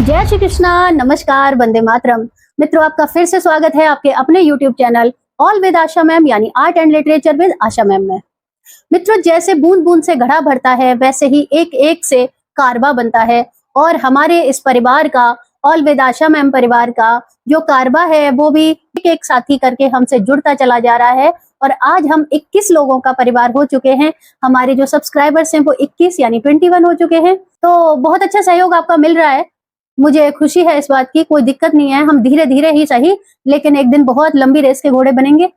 जय श्री कृष्णा, नमस्कार, वंदे मातरम। मित्रों, आपका फिर से स्वागत है आपके अपने YouTube channel all with Asha ma'am यानी art and literature with Asha ma'am में। मित्रों, जैसे बूंद बूंद से घड़ा भरता है वैसे ही एक एक से कारवा बनता है और हमारे इस परिवार का, ऑल विद आशा मैम परिवार का जो कारवा है वो भी एक एक साथी करके हमसे जुड़ता चला जा रहा है। और आज हम 21 लोगों का परिवार हो चुके हैं। हमारे जो सब्सक्राइबर्स हैं वो 21 यानी 21 हो चुके हैं। तो बहुत अच्छा सहयोग आपका मिल रहा है, मुझे खुशी है इस बात की। कोई दिक्कत नहीं है, हम धीरे धीरे ही सही लेकिन एक दिन बहुत लंबी रेस के घोड़े बनेंगे।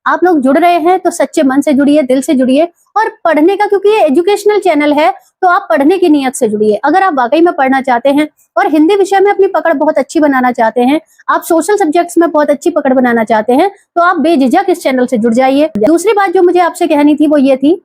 आप लोग जुड़ रहे हैं तो सच्चे मन से जुड़िए, दिल से जुड़िए और पढ़ने का, क्योंकि ये एजुकेशनल चैनल है तो आप पढ़ने की नियत से जुड़िए। अगर आप वाकई में पढ़ना चाहते हैं और हिंदी विषय में अपनी पकड़ बहुत अच्छी बनाना चाहते हैं, आप सोशल सब्जेक्ट्स में बहुत अच्छी पकड़ बनाना चाहते हैं, तो आप बेझिझक इस चैनल से जुड़ जाइए। दूसरी बात जो मुझे आपसे कहनी थी वो ये थी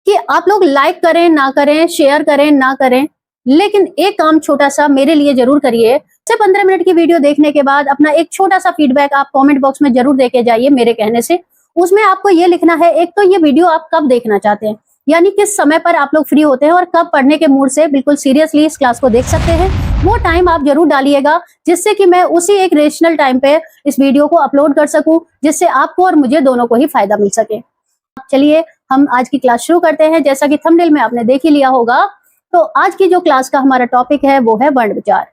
कि आप लोग लाइक करें ना करें, शेयर करें ना करें, लेकिन एक काम छोटा सा मेरे लिए जरूर करिए। 15 मिनट की वीडियो देखने के बाद अपना एक छोटा सा फीडबैक आप कमेंट बॉक्स में जरूर देके जाइए मेरे कहने से। उसमें आपको ये लिखना है, एक तो ये वीडियो आप कब देखना चाहते हैं, यानी किस समय पर आप लोग फ्री होते हैं और कब पढ़ने के मूड से बिल्कुल सीरियसली इस क्लास को देख सकते हैं, वो टाइम आप जरूर डालिएगा, जिससे कि मैं उसी एक रेशनल टाइम पे इस वीडियो को अपलोड कर सकूं, जिससे आपको और मुझे दोनों को ही फायदा मिल सके। चलिए हम आज की क्लास शुरू करते हैं। जैसा कि थंबनेल में आपने देख ही लिया होगा, तो आज की जो क्लास का हमारा टॉपिक है वो है वर्ण विचार।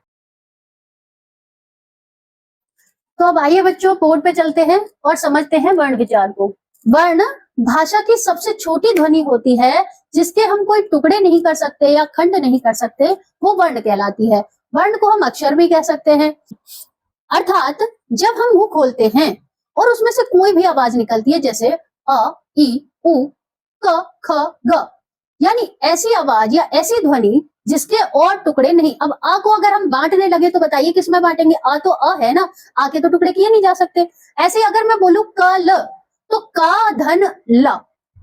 तो अब आइए बच्चों, बोर्ड पे चलते हैं और समझते हैं वर्ण विचार को। वर्ण भाषा की सबसे छोटी ध्वनि होती है जिसके हम कोई टुकड़े नहीं कर सकते या खंड नहीं कर सकते, वो वर्ण कहलाती है। वर्ण को हम अक्षर भी कह सकते हैं। अर्थात जब हम मुंह खोलते हैं और उसमें से कोई भी आवाज निकलती है, जैसे अ, ई, उ, क, ख, ग, यानी ऐसी आवाज या ऐसी ध्वनि जिसके और टुकड़े नहीं। अब आ को अगर हम बांटने लगे तो बताइए किस में बांटेंगे? आ तो अ है ना, आ के तो टुकड़े किए नहीं जा सकते। ऐसे अगर मैं बोलूं कल, तो का धन ला,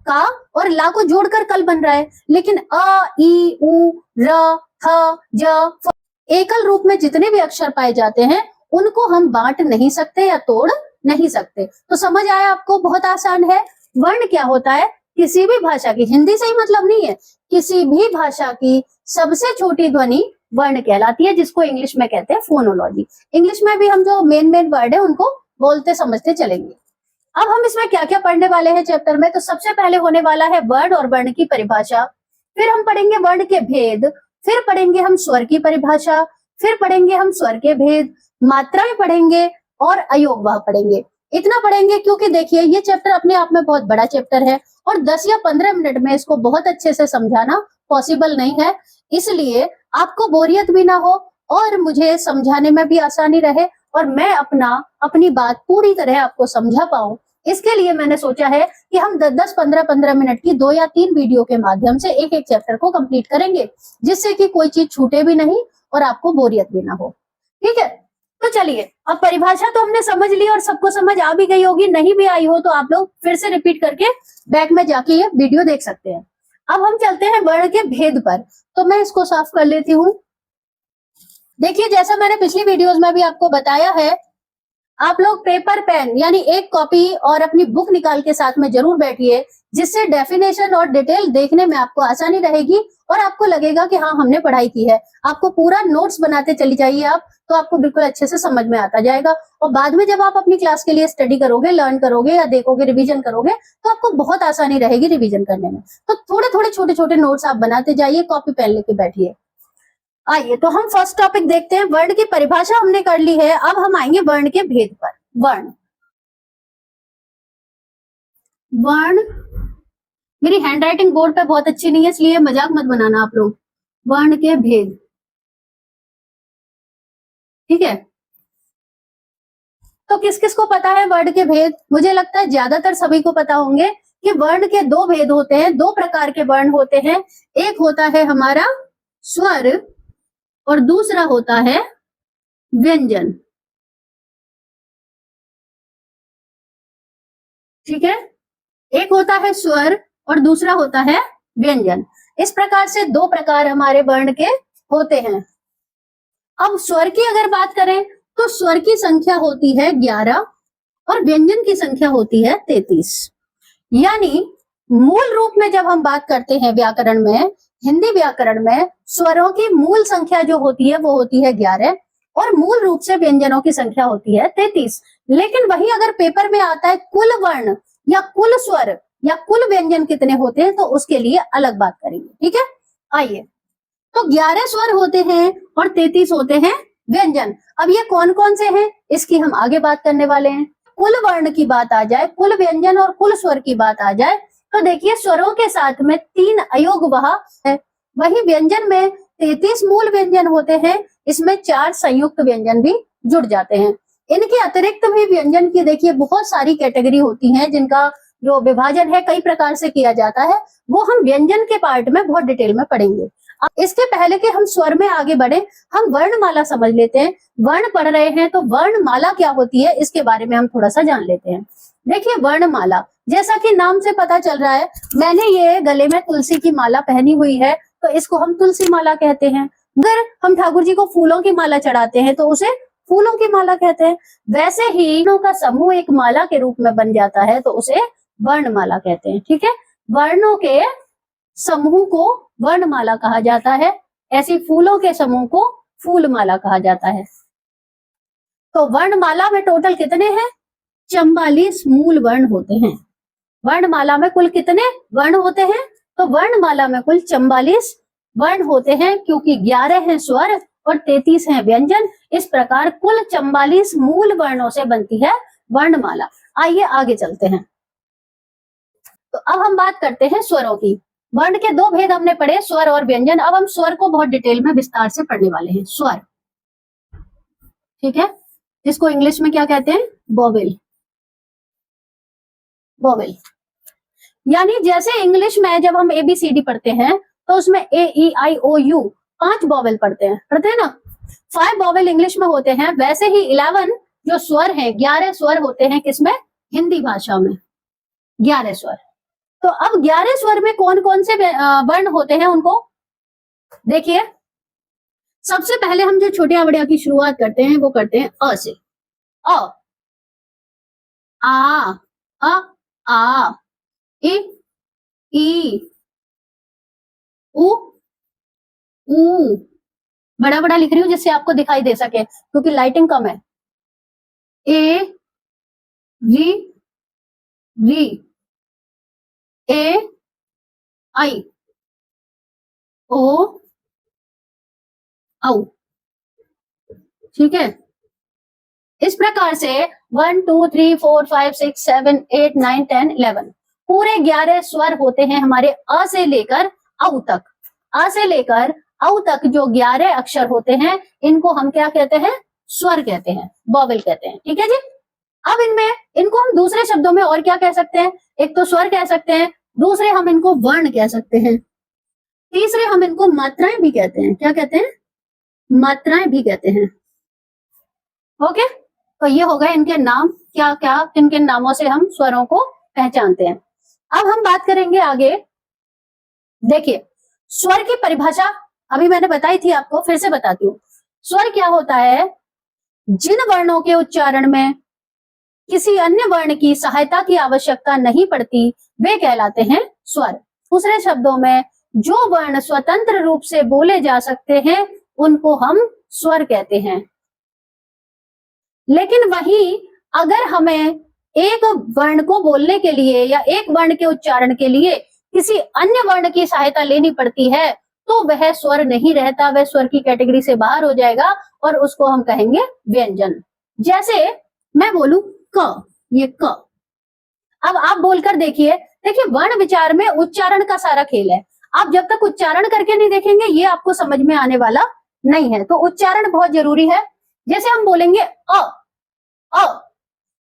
का और ला को जोड़कर कल बन रहा है, लेकिन अ, ई, उ, र, थ, ज, फ एकल रूप में जितने भी अक्षर पाए जाते हैं उनको हम बांट नहीं सकते या तोड़ नहीं सकते। तो समझ आया आपको? बहुत आसान है। वर्ण क्या होता है? किसी भी भाषा की, हिंदी से ही मतलब नहीं है, किसी भी भाषा की सबसे छोटी ध्वनि वर्ण कहलाती है, जिसको इंग्लिश में कहते हैं फोनोलॉजी। इंग्लिश में भी हम जो मेन वर्ड है उनको बोलते समझते चलेंगे। अब हम इसमें क्या क्या पढ़ने वाले हैं चैप्टर में? तो सबसे पहले होने वाला है वर्ण और वर्ण की परिभाषा, फिर हम पढ़ेंगे वर्ण के भेद, फिर पढ़ेंगे हम स्वर की परिभाषा, फिर पढ़ेंगे हम स्वर के भेद, मात्राएं पढ़ेंगे और अयोगवाह पढ़ेंगे। इतना पढ़ेंगे क्योंकि देखिए ये चैप्टर अपने आप में बहुत बड़ा चैप्टर है और 10 या 15 मिनट में इसको बहुत अच्छे से समझाना पॉसिबल नहीं है। इसलिए आपको बोरियत भी ना हो और मुझे समझाने में भी आसानी रहे और मैं अपनी बात पूरी तरह आपको समझा पाऊं, इसके लिए मैंने सोचा है कि हम 10-10, 15-15 मिनट की 2 या 3 वीडियो के माध्यम से एक एक चैप्टर को कंप्लीट करेंगे, जिससे कि कोई चीज छूटे भी नहीं और आपको बोरियत भी ना हो। ठीक है, तो चलिए, अब परिभाषा तो हमने समझ ली और सबको समझ आ भी गई होगी, नहीं भी आई हो तो आप लोग फिर से रिपीट करके बैक में जाके ये वीडियो देख सकते हैं। अब हम चलते हैं वर्ण के भेद पर, तो मैं इसको साफ कर लेती हूँ। देखिए, जैसा मैंने पिछली वीडियोस में भी आपको बताया है, आप लोग पेपर पेन यानी एक कॉपी और अपनी बुक निकाल के साथ में जरूर बैठिए, जिससे डेफिनेशन और डिटेल देखने में आपको आसानी रहेगी और आपको लगेगा कि हाँ हमने पढ़ाई की है। आपको पूरा नोट्स बनाते चली जाइए आप, तो आपको बिल्कुल अच्छे से समझ में आता जाएगा और बाद में जब आप अपनी क्लास के लिए स्टडी करोगे, लर्न करोगे या देखोगे, रिवीजन करोगे, तो आपको बहुत आसानी रहेगी रिवीजन करने में। तो थोड़े थोड़े छोटे छोटे नोट्स आप बनाते जाइए, कॉपी पेन लेके बैठिए। आइए तो हम फर्स्ट टॉपिक देखते हैं। वर्ण की परिभाषा हमने कर ली है, अब हम आएंगे वर्ण के भेद पर। वर्ण वर्ण मेरी हैंडराइटिंग बोर्ड पे बहुत अच्छी नहीं है, इसलिए मजाक मत बनाना आप लोग। वर्ण के भेद, ठीक है। तो किस किस को पता है वर्ण के भेद? मुझे लगता है ज्यादातर सभी को पता होंगे कि वर्ण के दो भेद होते हैं, दो प्रकार के वर्ण होते हैं। एक होता है हमारा स्वर और दूसरा होता है व्यंजन। ठीक है, एक होता है स्वर और दूसरा होता है व्यंजन। इस प्रकार से दो प्रकार हमारे वर्ण के होते हैं। अब स्वर की अगर बात करें तो स्वर की संख्या होती है 11 और व्यंजन की संख्या होती है 33। यानी मूल रूप में जब हम बात करते हैं व्याकरण में, हिंदी व्याकरण में स्वरों की मूल संख्या जो होती है वो होती है 11 और मूल रूप से व्यंजनों की संख्या होती है 33। लेकिन वही अगर पेपर में आता है कुल वर्ण या कुल स्वर या कुल व्यंजन कितने होते हैं तो उसके लिए अलग बात करेंगे। ठीक है, आइए। तो 11 स्वर होते हैं और 33 होते हैं व्यंजन। अब ये कौन कौन से हैं इसकी हम आगे बात करने वाले हैं। कुल वर्ण की बात आ जाए, कुल व्यंजन और कुल स्वर की बात आ जाए तो देखिए स्वरों के साथ में 3 अयोग वहा है। वही व्यंजन में 33 मूल व्यंजन होते हैं, इसमें 4 संयुक्त व्यंजन भी जुड़ जाते हैं। इनके अतिरिक्त भी व्यंजन की देखिए बहुत सारी कैटेगरी होती हैं जिनका जो विभाजन है कई प्रकार से किया जाता है, वो हम व्यंजन के पार्ट में बहुत डिटेल में पढ़ेंगे। अब इसके पहले कि हम स्वर में आगे बढ़े हम वर्णमाला समझ लेते हैं। वर्ण पढ़ रहे हैं तो वर्णमाला क्या होती है इसके बारे में हम थोड़ा सा जान लेते हैं। देखिए वर्णमाला, जैसा कि नाम से पता चल रहा है, मैंने ये गले में तुलसी की माला पहनी हुई है तो इसको हम तुलसी माला कहते हैं। अगर हम ठाकुर जी को फूलों की माला चढ़ाते हैं तो उसे फूलों की माला कहते हैं। वैसे ही वर्णों का समूह एक माला के रूप में बन जाता है तो उसे वर्णमाला कहते हैं। ठीक है, वर्णों के समूह को वर्णमाला कहा जाता है, ऐसी फूलों के समूह को फूलमाला कहा जाता है। तो वर्णमाला में टोटल कितने हैं? 44 मूल वर्ण होते हैं। वर्णमाला में कुल कितने वर्ण होते हैं? तो वर्णमाला में कुल 44 वर्ण होते हैं, क्योंकि 11 हैं स्वर और 33 हैं व्यंजन। इस प्रकार कुल 44 मूल वर्णों से बनती है वर्णमाला। आइए आगे चलते हैं। तो अब हम बात करते हैं स्वरों की। वर्ण के 2 भेद हमने पढ़े, स्वर और व्यंजन। अब हम स्वर को बहुत डिटेल में विस्तार से पढ़ने वाले हैं। स्वर, ठीक है, इसको इंग्लिश में क्या कहते हैं? वोवेल। वोवेल यानी जैसे इंग्लिश में जब हम ABCD पढ़ते हैं तो उसमें A E I O U 5 vowel पढ़ते हैं ना। 5 वोवेल इंग्लिश में होते हैं, वैसे ही 11 जो स्वर हैं, 11 स्वर होते हैं किसमें? हिंदी भाषा में 11 स्वर। तो अब 11 स्वर में कौन कौन से वर्ण होते हैं उनको देखिए। सबसे पहले हम जो छोटे अवड़िया की शुरुआत करते हैं वो करते हैं अ से। अ, आ, इ, ई, उ, ऊ। बड़ा बड़ा लिख रही हूँ जिससे आपको दिखाई दे सके क्योंकि लाइटिंग कम है। ए, री, री, ए, आई, ओ, औ। ठीक है, इस प्रकार से 1 2 3 4 5 6 7 8 9 10 11 पूरे 11 स्वर होते हैं हमारे अ से लेकर औ तक। अ से लेकर औ तक जो 11 अक्षर होते हैं इनको हम क्या कहते हैं? स्वर कहते हैं, वोवेल कहते हैं। ठीक है जी। अब इनको हम दूसरे शब्दों में और क्या कह सकते हैं? एक तो स्वर कह सकते हैं, दूसरे हम इनको वर्ण कह सकते हैं, तीसरे हम इनको मात्राएं भी कहते हैं। क्या कहते हैं? मात्राएं भी कहते हैं। ओके, तो ये हो गए इनके नाम, क्या क्या किन किन नामों से हम स्वरों को पहचानते हैं। अब हम बात करेंगे आगे। देखिए स्वर की परिभाषा अभी मैंने बताई थी आपको, फिर से बताती हूँ। स्वर क्या होता है? जिन वर्णों के उच्चारण में किसी अन्य वर्ण की सहायता की आवश्यकता नहीं पड़ती वे कहलाते हैं स्वर। दूसरे शब्दों में जो वर्ण स्वतंत्र रूप से बोले जा सकते हैं उनको हम स्वर कहते हैं। लेकिन वही अगर हमें एक वर्ण को बोलने के लिए या एक वर्ण के उच्चारण के लिए किसी अन्य वर्ण की सहायता लेनी पड़ती है तो वह स्वर नहीं रहता, वह स्वर की कैटेगरी से बाहर हो जाएगा और उसको हम कहेंगे व्यंजन। जैसे मैं बोलूं क, ये क। अब आप बोलकर देखिए, वर्ण विचार में उच्चारण का सारा खेल है। आप जब तक उच्चारण करके नहीं देखेंगे ये आपको समझ में आने वाला नहीं है। तो उच्चारण बहुत जरूरी है। जैसे हम बोलेंगे अ,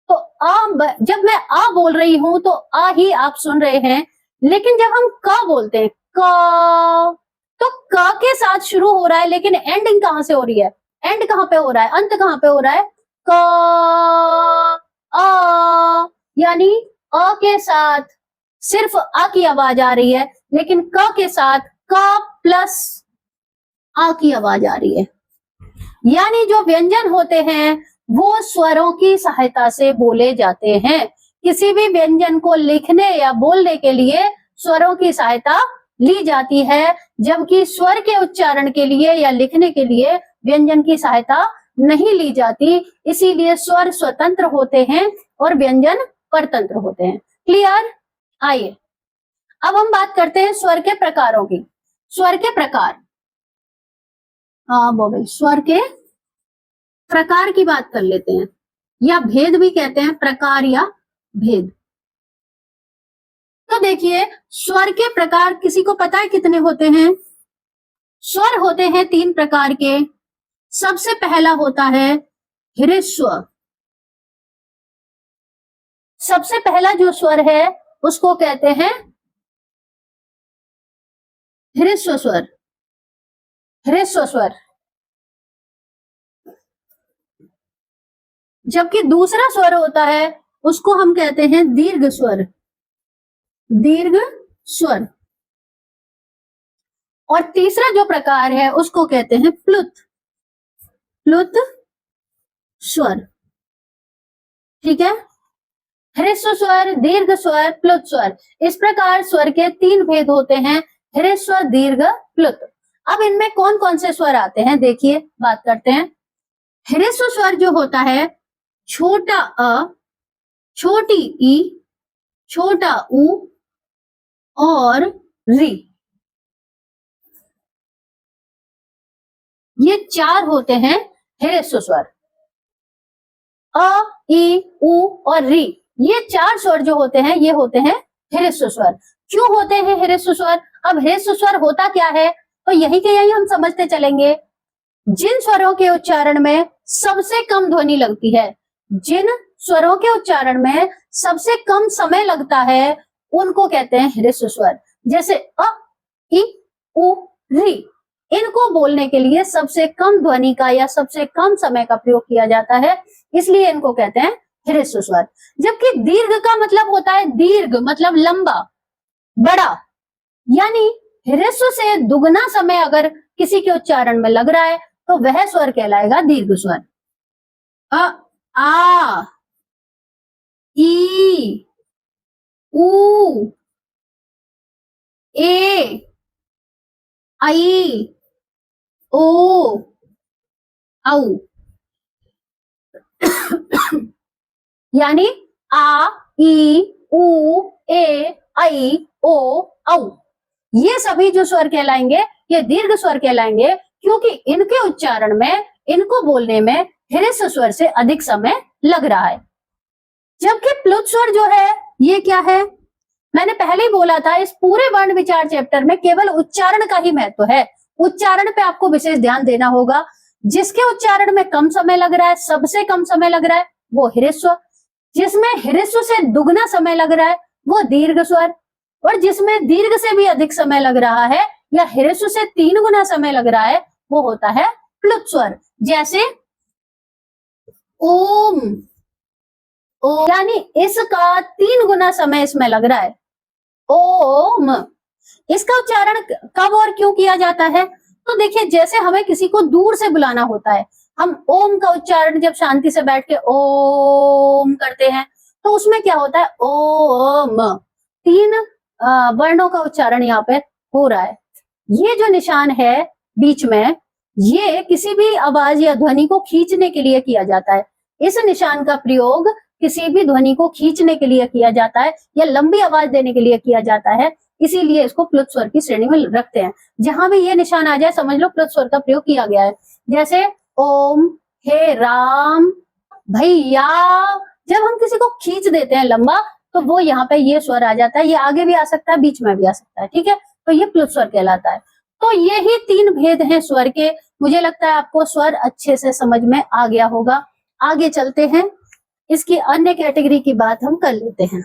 तो जब मैं आ बोल रही हूं तो आ ही आप सुन रहे हैं, लेकिन जब हम क बोलते हैं क, तो क के साथ शुरू हो रहा है लेकिन एंडिंग कहां से हो रही है? एंड कहां पे हो रहा है? अंत कहां पे हो रहा है? क, आ, यानी अ के साथ सिर्फ आ की आवाज आ रही है, लेकिन क के साथ क प्लस आ की आवाज आ रही है। यानी जो व्यंजन होते हैं वो स्वरों की सहायता से बोले जाते हैं। किसी भी व्यंजन को लिखने या बोलने के लिए स्वरों की सहायता ली जाती है, जबकि स्वर के उच्चारण के लिए या लिखने के लिए व्यंजन की सहायता नहीं ली जाती, इसीलिए स्वर स्वतंत्र होते हैं और व्यंजन परतंत्र होते हैं। क्लियर? आइए अब हम बात करते हैं स्वर के प्रकारों की। स्वर के प्रकार, स्वर के प्रकार की बात कर लेते हैं, या भेद भी कहते हैं, प्रकार या भेद। तो देखिए स्वर के प्रकार किसी को पता है कितने होते हैं? स्वर होते हैं 3 प्रकार के। सबसे पहला होता है ह्रस्व। सबसे पहला जो स्वर है उसको कहते हैं ह्रस्व स्वर। ह्रस्व स्वर। जबकि दूसरा स्वर होता है उसको हम कहते हैं दीर्घ स्वर। दीर्घ स्वर। और तीसरा जो प्रकार है उसको कहते हैं प्लुत। प्लुत स्वर। ठीक है? ह्रस्व स्वर, दीर्घ स्वर, प्लुत स्वर। इस प्रकार स्वर के 3 भेद होते हैं, ह्रस्व, दीर्घ, प्लुत। अब इनमें कौन कौन से स्वर आते हैं देखिए, बात करते हैं। ह्रस्व स्वर जो होता है छोटा अ, छोटी ई, छोटा ऊ और री, ये 4 होते हैं ह्रस्व स्वर। अ, ई, उ और री, ये 4 स्वर जो होते हैं ये होते हैं ह्रस्व स्वर। क्यों होते हैं ह्रस्व स्वर? अब ह्रस्व स्वर होता क्या है, तो यही के यही हम समझते चलेंगे। जिन स्वरों के उच्चारण में सबसे कम ध्वनि लगती है, जिन स्वरों के उच्चारण में सबसे कम समय लगता है, उनको कहते हैं ह्रस्व स्वर। जैसे अ, इ, उ, री, इनको बोलने के लिए सबसे कम ध्वनि का या सबसे कम समय का प्रयोग किया जाता है, इसलिए इनको कहते हैं ह्रस्व स्वर। जबकि दीर्घ का मतलब होता है, दीर्घ मतलब लंबा, बड़ा, यानी ह्रस्व से दुगना समय अगर किसी के उच्चारण में लग रहा है तो वह स्वर कहलाएगा दीर्घ स्वर। अ, आ, ई, उ, ए, आई, ओ, औ। यानी आ, ई, उ, ए, आई, ओ, औ, ये सभी जो स्वर कहलाएंगे ये दीर्घ स्वर कहलाएंगे, क्योंकि इनके उच्चारण में, इनको बोलने में ह्रस्व स्वर से अधिक समय लग रहा है। जबकि प्लुत स्वर जो है ये क्या है? मैंने पहले ही बोला था, इस पूरे वर्ण विचार चैप्टर में केवल उच्चारण का ही महत्व है। उच्चारण पे आपको विशेष ध्यान देना होगा। जिसके उच्चारण में कम समय लग रहा है, सबसे कम समय लग रहा है, वो ह्रस्व। जिसमें ह्रस्व से दुगना समय लग रहा है वो दीर्घ स्वर, और जिसमें दीर्घ से भी अधिक समय लग रहा है या ह्रस्व से 3 गुना समय लग रहा है वो होता है प्लुत स्वर। जैसे ओम, ओ, यानी इसका 3 गुना समय इसमें लग रहा है, ओम। इसका उच्चारण कब और क्यों किया जाता है? तो देखिए, जैसे हमें किसी को दूर से बुलाना होता है, हम ओम का उच्चारण जब शांति से बैठ के ओम करते हैं तो उसमें क्या होता है, ओम, 3 वर्णों का उच्चारण यहाँ पे हो रहा है। ये जो निशान है बीच में, ये किसी भी आवाज या ध्वनि को खींचने के लिए किया जाता है। इस निशान का प्रयोग किसी भी ध्वनि को खींचने के लिए किया जाता है या लंबी आवाज देने के लिए किया जाता है, इसीलिए इसको प्लुत स्वर की श्रेणी में रखते हैं। जहां भी ये निशान आ जाए समझ लो प्लुत स्वर का प्रयोग किया गया है। जैसे ओम, हे राम, भैया, जब हम किसी को खींच देते हैं लंबा तो वो यहाँ पे ये स्वर आ जाता है। ये आगे भी आ सकता है, बीच में भी आ सकता है, ठीक है? तो ये प्लुत स्वर कहलाता है। तो यही 3 भेद हैं स्वर के। मुझे लगता है आपको स्वर अच्छे से समझ में आ गया होगा। आगे चलते हैं, इसकी अन्य कैटेगरी की बात हम कर लेते हैं।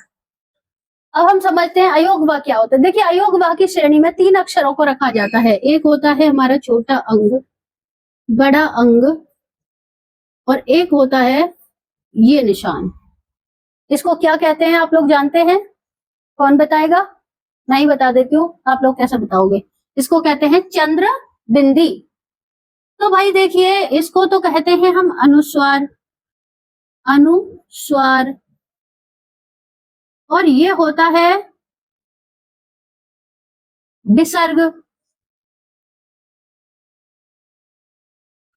अब हम समझते हैं अयोग वाह क्या होता है। देखिए, अयोग वाह की श्रेणी में 3 अक्षरों को रखा जाता है। एक होता है हमारा छोटा अंग, बड़ा अंग, और एक होता है ये निशान। इसको क्या कहते हैं आप लोग जानते हैं? कौन बताएगा? मैं ही बता देती हूँ, आप लोग कैसे बताओगे? इसको कहते हैं चंद्र बिंदी। तो भाई देखिए, इसको तो कहते हैं हम अनुस्वार, अनुस्वार, और ये होता है विसर्ग।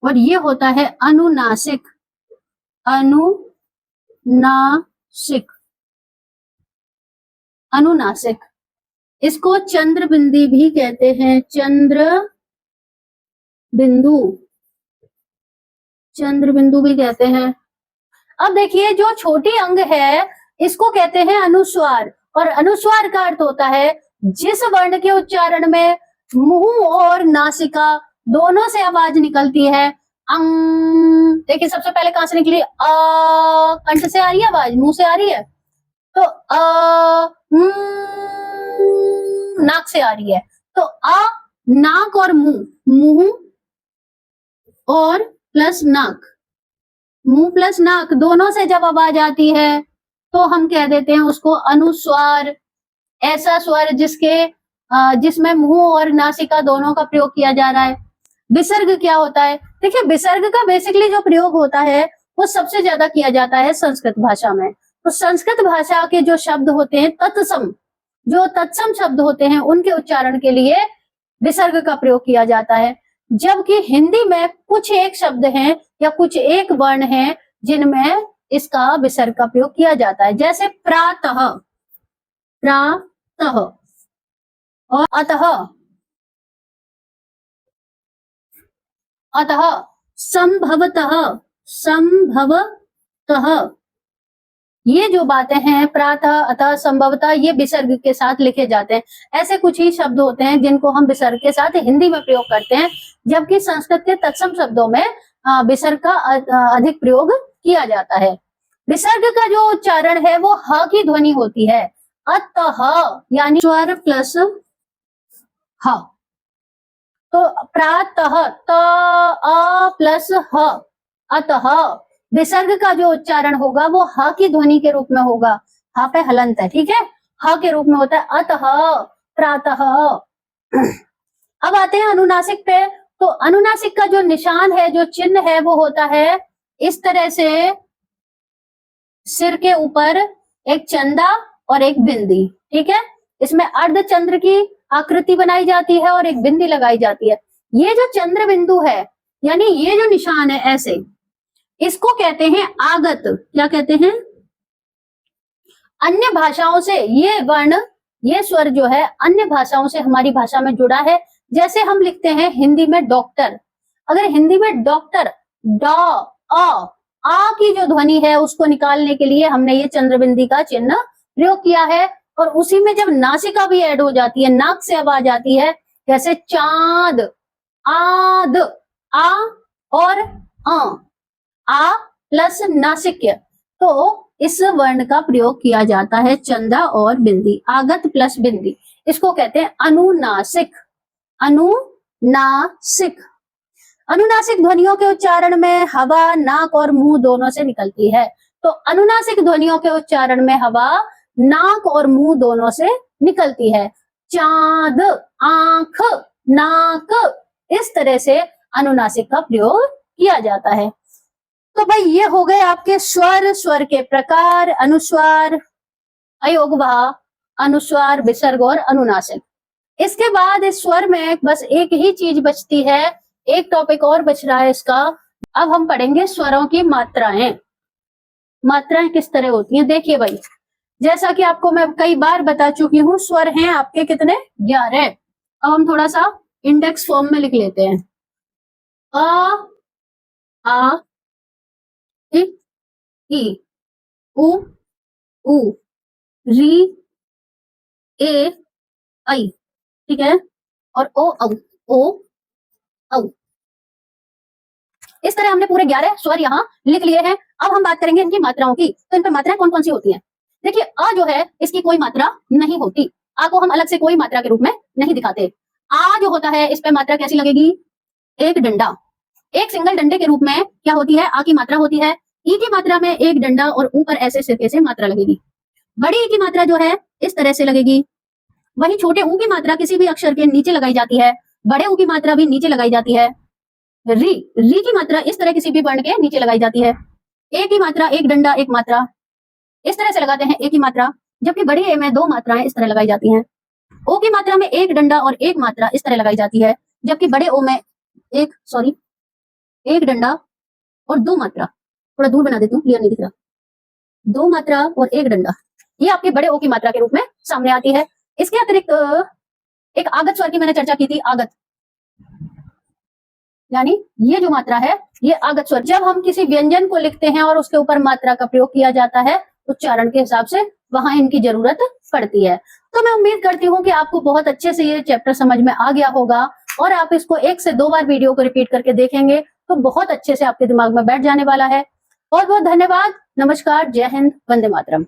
और ये होता है अनुनासिक। अनुनासिक, अनुनासिक। इसको चंद्र बिंदी भी कहते हैं, चंद्र बिंदु, चंद्र बिंदु भी कहते हैं। अब देखिए जो छोटी अंग है इसको कहते हैं अनुस्वार, और अनुस्वार का अर्थ होता है जिस वर्ण के उच्चारण में मुंह और नासिका दोनों से आवाज निकलती है। अंग, देखिए सबसे पहले कहां से निकली? कंठ से आ रही है आवाज, मुंह से आ रही है, तो नाक से आ रही है। तो नाक और मुंह, मुंह और प्लस नाक, मुंह प्लस नाक दोनों से जब आवाज आती है तो हम कह देते हैं उसको अनुस्वार। ऐसा स्वर जिसमें मुंह और नासिका दोनों का प्रयोग किया जा रहा है। विसर्ग क्या होता है? देखिए विसर्ग का बेसिकली जो प्रयोग होता है वो सबसे ज्यादा किया जाता है संस्कृत भाषा में। तो संस्कृत भाषा के जो शब्द होते हैं तत्सम, जो तत्सम शब्द होते हैं उनके उच्चारण के लिए विसर्ग का प्रयोग किया जाता है। जबकि हिंदी में कुछ एक शब्द हैं या कुछ एक वर्ण हैं जिनमें इसका विसर्ग का प्रयोग किया जाता है, जैसे प्रातः, प्रातः, और अतः, अतः, संभवतः, संभवतः। ये जो बातें हैं प्रातः, अतः, संभवतः, ये विसर्ग के साथ लिखे जाते हैं। ऐसे कुछ ही शब्द होते हैं जिनको हम विसर्ग के साथ हिंदी में प्रयोग करते हैं, जबकि संस्कृत के तत्सम शब्दों में विसर्ग का अधिक प्रयोग किया जाता है। विसर्ग का जो उच्चारण है वो ह की ध्वनि होती है। अतः यानी स्वर प्लस ह, तो प्रातः त प्लस ह, अतः। विसर्ग का जो उच्चारण होगा वो ह की ध्वनि के रूप में होगा, ह पे हलंत है, ठीक है, ह के रूप में होता है अतः, प्रातः। अब आते हैं अनुनासिक पे। तो अनुनासिक का जो निशान है, जो चिन्ह है, वो होता है इस तरह से, सिर के ऊपर एक चंदा और एक बिंदी, ठीक है। इसमें अर्धचंद्र की आकृति बनाई जाती है और एक बिंदी लगाई जाती है। ये जो चंद्र बिंदु है, यानी ये जो निशान है ऐसे, इसको कहते हैं आगत। क्या कहते हैं? अन्य भाषाओं से ये वर्ण, ये स्वर जो है अन्य भाषाओं से हमारी भाषा में जुड़ा है। जैसे हम लिखते हैं हिंदी में डॉक्टर, अगर हिंदी में डॉक्टर, ड आ की जो ध्वनि है उसको निकालने के लिए हमने ये चंद्रबिंदी का चिन्ह प्रयोग किया है। और उसी में जब नासिका भी ऐड हो जाती है, नाक से आवाज आती है, जैसे चांद, आद, आ और आ प्लस नासिक्य, तो इस वर्ण का प्रयोग किया जाता है चंदा और बिंदी, आगत प्लस बिंदी। इसको कहते हैं अनुनासिक। अनुनासिक, अनुनासिक ध्वनियों के उच्चारण में हवा नाक और मुंह दोनों से निकलती है। तो अनुनासिक ध्वनियों के उच्चारण में हवा नाक और मुंह दोनों से निकलती है। चांद, आंख, नाक, इस तरह से अनुनासिक का प्रयोग किया जाता है। तो भाई ये हो गए आपके स्वर, स्वर के प्रकार, अनुस्वार, अयोगवाह, अनुस्वार, विसर्ग और अनुनासिक। इसके बाद इस स्वर में बस एक ही चीज बचती है, एक टॉपिक और बच रहा है इसका। अब हम पढ़ेंगे स्वरों की मात्राएं। मात्राएं किस तरह होती हैं? देखिए भाई, जैसा कि आपको मैं कई बार बता चुकी हूँ, स्वर हैं आपके कितने? 11। अब हम थोड़ा सा इंडेक्स फॉर्म में लिख लेते हैं। आ, ई, उ, री, ए, आई, ठीक है, और ओ, औ। इस तरह हमने पूरे 11 स्वर यहाँ लिख लिए हैं। अब हम बात करेंगे इनकी मात्राओं की। तो इन पर मात्राएं कौन कौन सी होती हैं? देखिए, अ जो है इसकी कोई मात्रा नहीं होती। आ को हम अलग से कोई मात्रा के रूप में नहीं दिखाते। आ जो होता है इस पे मात्रा कैसी लगेगी? एक डंडा। एक सिंगल डंडे के रूप में क्या होती है? आ की मात्रा होती है। ई की मात्रा में एक डंडा और ऊपर ऐसे सिरके से मात्रा लगेगी। बड़ी ई की मात्रा जो है इस तरह से लगेगी। वही छोटे ऊ की मात्रा किसी भी अक्षर के नीचे लगाई जाती है। बड़े ऊ की मात्रा भी नीचे लगाई जाती है। री की मात्रा इस तरह किसी भी वर्ण के नीचे लगाई जाती है। ए की मात्रा एक डंडा एक मात्रा, इस तरह से लगाते हैं ए की मात्रा। जबकि बड़े ए में दो मात्राएं इस तरह लगाई जाती हैं। ओ की मात्रा में एक डंडा और एक मात्रा इस तरह लगाई जाती है। जबकि बड़े ओ में एक डंडा और दो मात्रा, थोड़ा दूर बना देती हूँ, क्लियर नहीं दिख रहा, दो मात्रा और एक डंडा, ये आपके बड़े ओ की मात्रा के रूप में सामने आती है। इसके अतिरिक्त एक आगत स्वर की मैंने चर्चा की थी, आगत, यानी ये जो मात्रा है ये आगत स्वर। जब हम किसी व्यंजन को लिखते हैं और उसके ऊपर मात्रा का प्रयोग किया जाता है उच्चारण के हिसाब से, वहां इनकी जरूरत पड़ती है। तो मैं उम्मीद करती हूँ कि आपको बहुत अच्छे से ये चैप्टर समझ में आ गया होगा और आप इसको 1 से 2 बार वीडियो को रिपीट करके देखेंगे तो बहुत अच्छे से आपके दिमाग में बैठ जाने वाला है। बहुत बहुत धन्यवाद, नमस्कार, जय हिंद, वंदे मातरम।